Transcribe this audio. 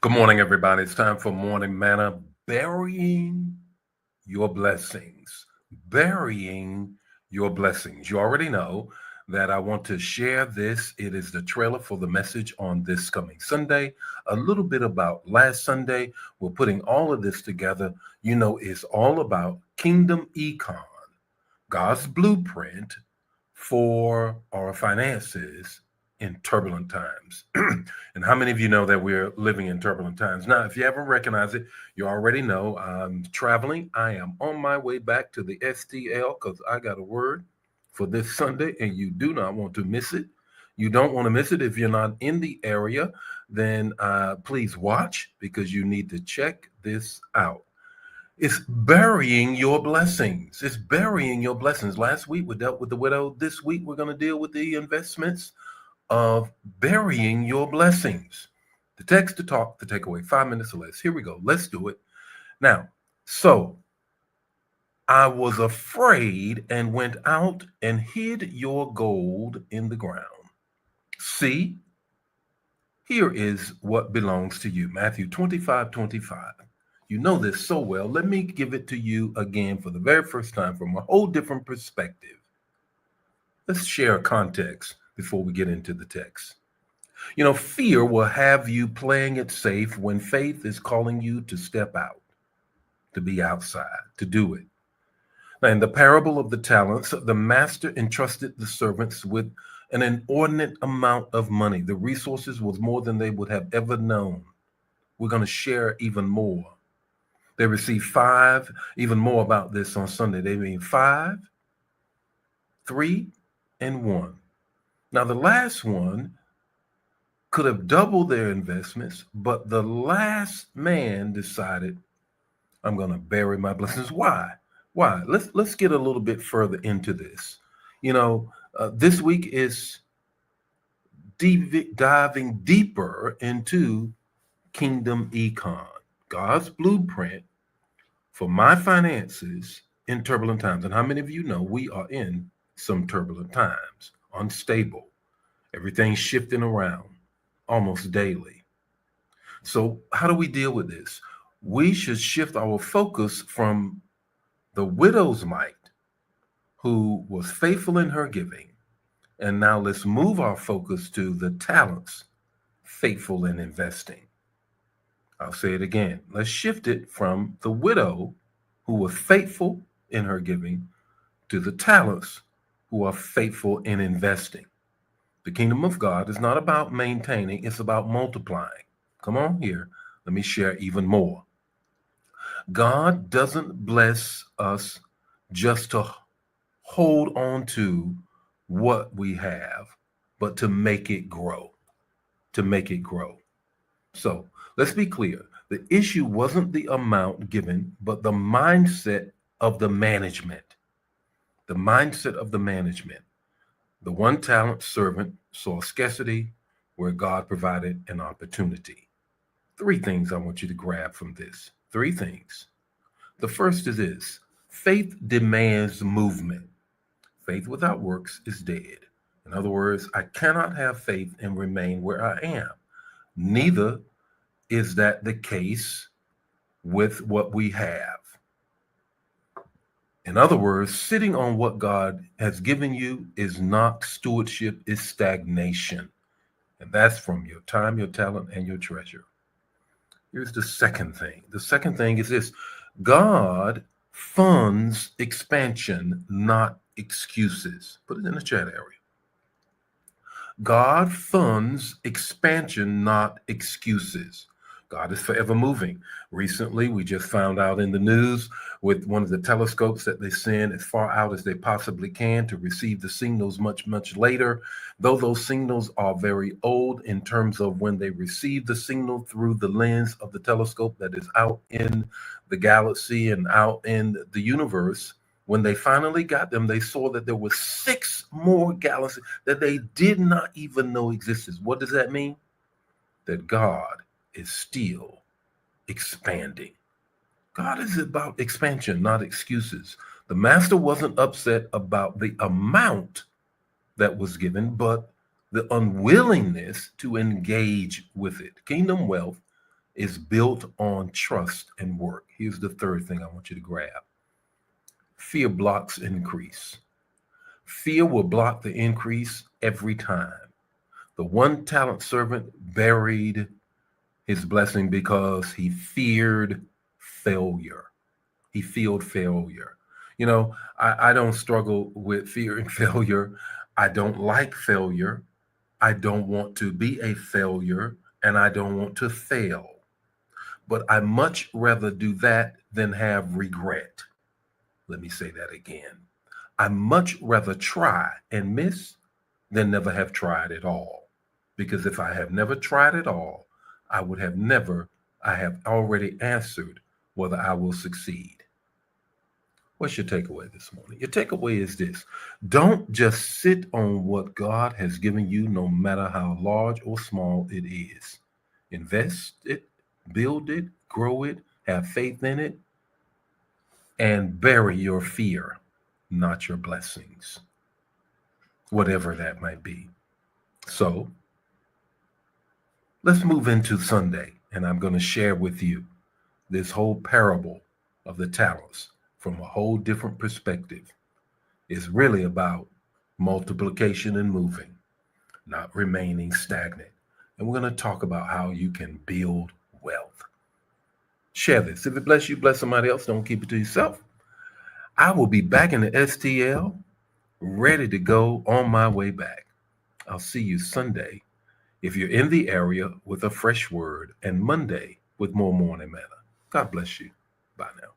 Good morning, everybody. It's time for Morning Manna, burying your blessings. Burying your blessings. You already know that I want to share this. It is the trailer for the message on this coming Sunday. A little bit about last Sunday. We're putting all of this together. It's all about Kingdom Econ, God's blueprint for our finances in turbulent times. And how many of you know that we're living in turbulent times? Now, if you haven't recognized it, you already know I'm traveling. I am on my way back to the STL because I got a word for this Sunday, and you do not want to miss it. You don't want to miss it. If you're not in the area, then please watch because you need to check this out. It's burying your blessings. It's burying your blessings. Last week we dealt with the widow. This week we're going to deal with the investments of burying your blessings. The text to talk, the takeaway, 5 minutes or less. Here we go. Let's do it. Now, so I was afraid and went out and hid your gold in the ground. See, here is what belongs to you. Matthew 25:25. You know this so well. Let me give it to you again for the very first time from a whole different perspective. Let's share context before we get into the text. Fear will have you playing it safe when faith is calling you to step out, to be outside, to do it. Now, in the parable of the talents, the master entrusted the servants with an inordinate amount of money. The resources was more than they would have ever known. We're going to share even more. They received five, even more about this on Sunday. They mean 5, 3, and 1. Now, the last one could have doubled their investments, but the last man decided, I'm going to bury my blessings. Why? Why? Let's get a little bit further into this. This week is diving deeper into Kingdom Econ, God's blueprint for my finances in turbulent times. And how many of you know we are in some turbulent times, unstable, everything's shifting around almost daily. So how do we deal with this? We should shift our focus from the widow's mite, who was faithful in her giving, and now let's move our focus to the talents, faithful in investing. I'll say it again. Let's shift it from the widow who was faithful in her giving to the talents who are faithful in investing. The kingdom of God is not about maintaining, it's about multiplying. Come on here. Let me share even more. God doesn't bless us just to hold on to what we have, but to make it grow, to make it grow. So let's be clear. The issue wasn't the amount given, but the mindset of the management. The mindset of the management. The one talent servant saw scarcity where God provided an opportunity. 3 things I want you to grab from this. 3 things. The first is this: faith demands movement. Faith without works is dead. In other words, I cannot have faith and remain where I am. Neither is that the case with what we have. In other words, sitting on what God has given you is not stewardship, it's stagnation. And that's from your time, your talent, and your treasure. Here's the second thing. The second thing is this: God funds expansion, not excuses. Put it in the chat area. God funds expansion, not excuses. God is forever moving. Recently, we just found out in the news with one of the telescopes that they send as far out as they possibly can to receive the signals much, much later. Though those signals are very old in terms of when they receive the signal through the lens of the telescope that is out in the galaxy and out in the universe, when they finally got them, they saw that there were 6 more galaxies that they did not even know existed. What does that mean? That God is still expanding. God is about expansion, not excuses. The master wasn't upset about the amount that was given, but the unwillingness to engage with it. Kingdom wealth is built on trust and work. Here's the third thing I want you to grab. Fear blocks increase. Fear will block the increase every time. The one talent servant buried his blessing because he feared failure. He feared failure. I don't struggle with fearing failure. I don't like failure. I don't want to be a failure, and I don't want to fail. But I much rather do that than have regret. Let me say that again. I much rather try and miss than never have tried at all. Because if I have never tried at all, I have already answered whether I will succeed. What's your takeaway this morning? Your takeaway is this: don't just sit on what God has given you, no matter how large or small it is. Invest it, build it, grow it, have faith in it, and bury your fear, not your blessings, whatever that might be. So let's move into Sunday, and I'm going to share with you this whole parable of the talents from a whole different perspective. It's really about multiplication and moving, not remaining stagnant. And we're going to talk about how you can build wealth. Share this. If it bless you, bless somebody else. Don't keep it to yourself. I will be back in the STL, ready to go on my way back. I'll see you Sunday if you're in the area with a fresh word, and Monday with more morning manna. God bless you. Bye now.